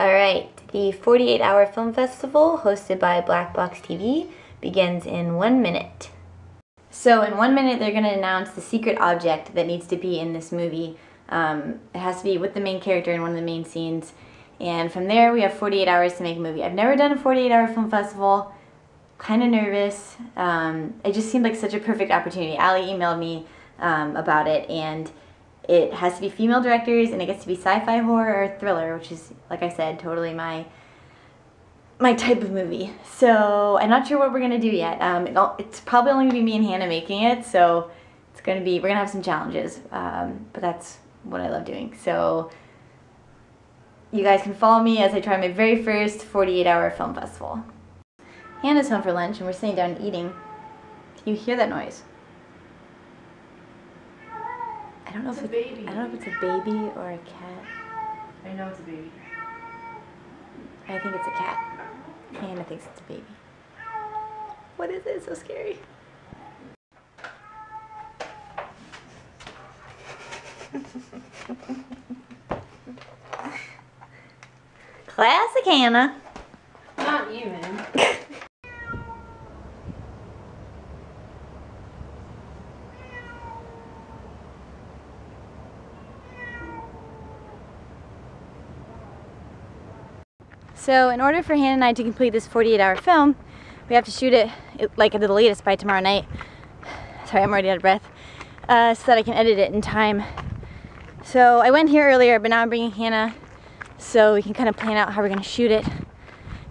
Alright, the 48-hour film festival hosted by Black Box TV begins in 1 minute. So in 1 minute they're going to announce the secret object that needs to be in this movie. It has to be with the main character in one of the main scenes. And from there we have 48 hours to make a movie. I've never done a 48-hour film festival. Kind of nervous. It just seemed like such a perfect opportunity. Allie emailed me about it, and it has to be female directors, and it gets to be sci-fi, horror, or thriller, which is, like I said, totally my type of movie. So I'm not sure what we're gonna do yet. It's probably only gonna be me and Hannah making it, so we're gonna have some challenges. But that's what I love doing. So you guys can follow me as I try my very first 48-hour film festival. Hannah's home for lunch, and we're sitting down and eating. Can you hear that noise? I don't know if it's a baby or a cat. I know it's a baby. I think it's a cat. Hannah thinks it's a baby. What is it? It's so scary. Classic Hannah. Not even. So in order for Hannah and I to complete this 48-hour film, we have to shoot it like at the latest by tomorrow night. Sorry, I'm already out of breath. So that I can edit it in time. So I went here earlier, but now I'm bringing Hannah so we can kind of plan out how we're going to shoot it.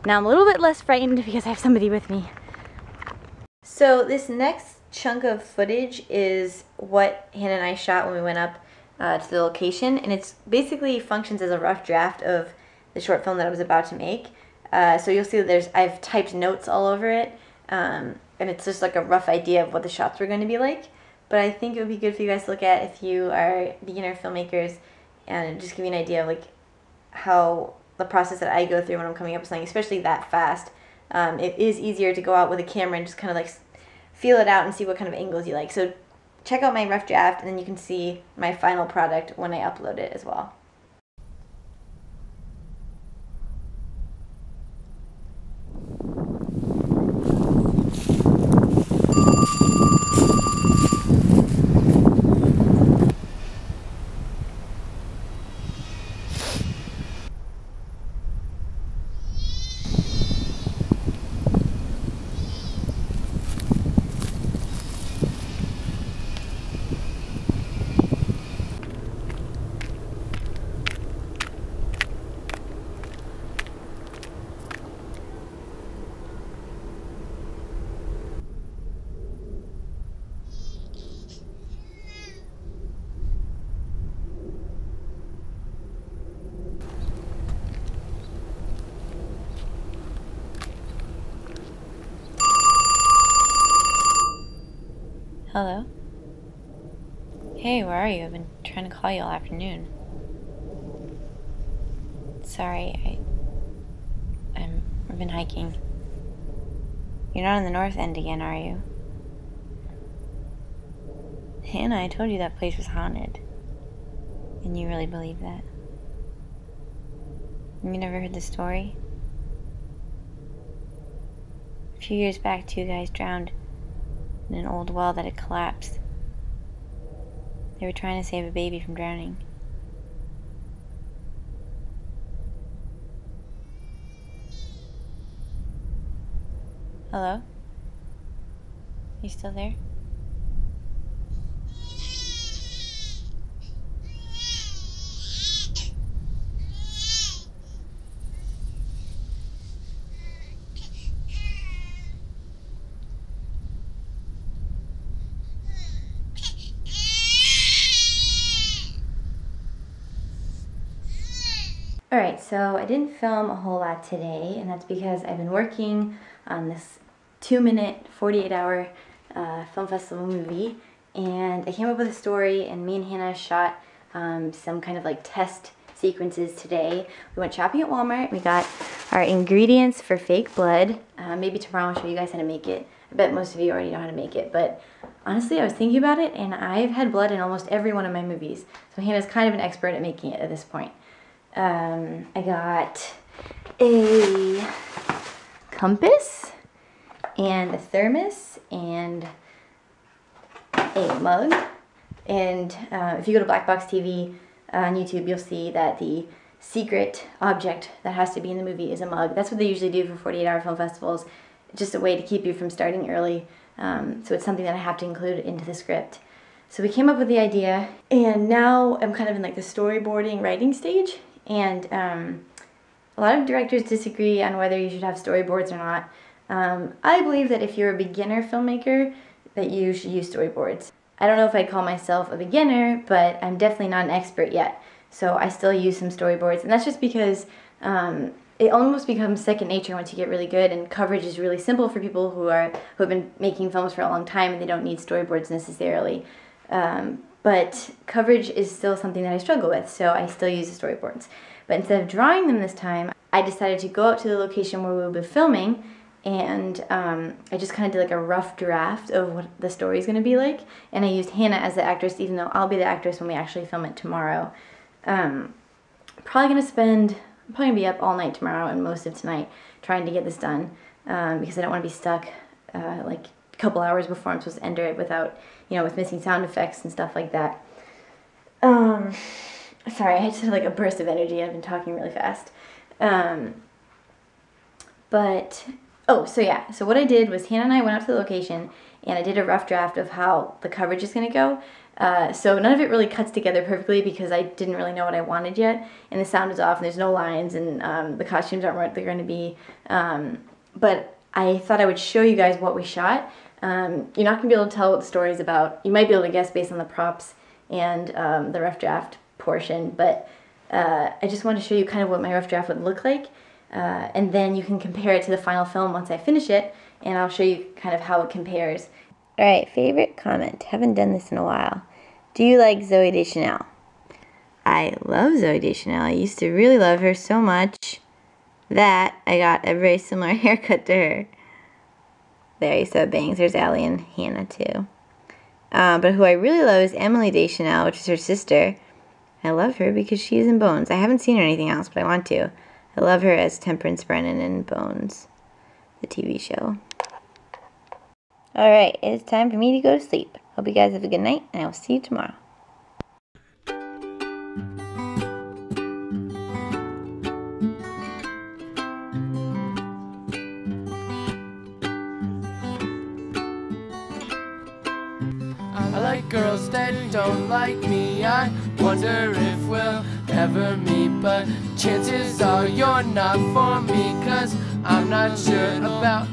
Now I'm a little bit less frightened because I have somebody with me. So this next chunk of footage is what Hannah and I shot when we went up to the location, and it's basically functions as a rough draft of the short film that I was about to make. So you'll see that I've typed notes all over it, and it's just like a rough idea of what the shots were going to be like. But I think it would be good for you guys to look at if you are beginner filmmakers, and just give you an idea of like how the process that I go through when I'm coming up with something, especially that fast. It is easier to go out with a camera and just kind of like feel it out and see what kind of angles you like. So check out my rough draft, and then you can see my final product when I upload it as well. Hello? Hey, where are you? I've been trying to call you all afternoon. Sorry, I've been hiking. You're not in the North End again, are you? Hannah, I told you that place was haunted. And you really believe that? You never heard the story? A few years back, 2 guys drowned in an old well that had collapsed. They were trying to save a baby from drowning. Hello? You still there? Alright, so I didn't film a whole lot today, and that's because I've been working on this 2-minute, 48-hour film festival movie, and I came up with a story, and me and Hannah shot some kind of like test sequences today. We went shopping at Walmart. We got our ingredients for fake blood. Maybe tomorrow I'll show you guys how to make it. I bet most of you already know how to make it, but honestly I was thinking about it, and I've had blood in almost every one of my movies, so Hannah's kind of an expert at making it at this point. I got a compass and a thermos and a mug. And if you go to Black Box TV on YouTube, you'll see that the secret object that has to be in the movie is a mug. That's what they usually do for 48-hour film festivals. It's just a way to keep you from starting early. So it's something that I have to include into the script. So we came up with the idea, and now I'm kind of in like the storyboarding writing stage. And a lot of directors disagree on whether you should have storyboards or not. I believe that if you're a beginner filmmaker, that you should use storyboards. I don't know if I'd call myself a beginner, but I'm definitely not an expert yet. So I still use some storyboards, and that's just because it almost becomes second nature once you get really good, and coverage is really simple for people who have been making films for a long time and they don't need storyboards necessarily. But coverage is still something that I struggle with, so I still use the storyboards. But instead of drawing them this time, I decided to go out to the location where we will be filming, and I just kind of did like a rough draft of what the story is going to be like, and I used Hannah as the actress, even though I'll be the actress when we actually film it tomorrow. I'm probably going to be up all night tomorrow and most of tonight trying to get this done, because I don't want to be stuck like a couple hours before I'm supposed to enter it without, with missing sound effects and stuff like that. Sorry, I just had like a burst of energy and I've been talking really fast. So what I did was Hannah and I went out to the location and I did a rough draft of how the coverage is going to go. So none of it really cuts together perfectly because I didn't really know what I wanted yet, and the sound is off and there's no lines, and the costumes aren't what they're going to be. But I thought I would show you guys what we shot. You're not going to be able to tell what the story is about. You might be able to guess based on the props and the rough draft portion, but I just wanted to show you kind of what my rough draft would look like, and then you can compare it to the final film once I finish it, and I'll show you kind of how it compares. Alright, favorite comment. Haven't done this in a while. Do you like Zooey Deschanel? I love Zooey Deschanel. I used to really love her so much that I got a very similar haircut to her. There, you saw bangs. There's Allie and Hannah too. But who I really love is Emily Deschanel, which is her sister. I love her because she is in Bones. I haven't seen her in anything else, but I want to. I love her as Temperance Brennan in Bones, the TV show. Alright, it's time for me to go to sleep. Hope you guys have a good night, and I will see you tomorrow. I like girls that don't like me. I wonder if we'll ever meet, but chances are you're not for me, 'cause I'm not sure about